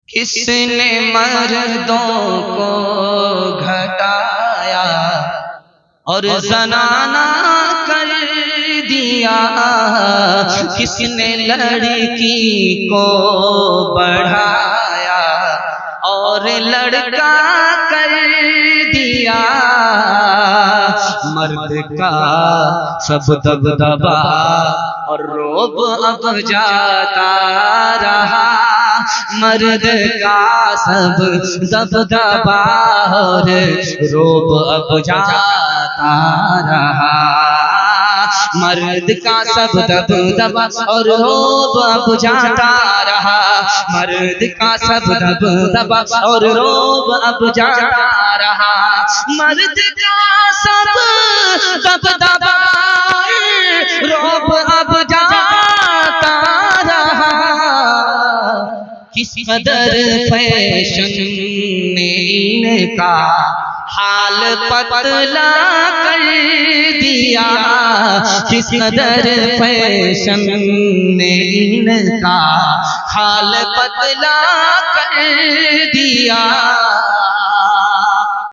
کس نے مردوں کو گھٹایا اور زنانہ کر دیا؟ کس نے لڑکی کو بڑھایا اور لڑکا کر دیا؟ مرد کا سب دبدبا اور رعب اب جاتا رہا، مرد کا سب دبدبا اور رعب اب جاتا رہا، مرد کا سب دبدبا اور رعب اب جاتا رہا، مرد کا سب دبدبا اور رعب اب جاتا رہا، مرد کا سب دبدبا رعب اب جاتا رہا۔ کس قدر فیشن نے ان کا حال پتلا کر دیا، کس قدر فیشن نے ان کا حال پتلا کر دیا۔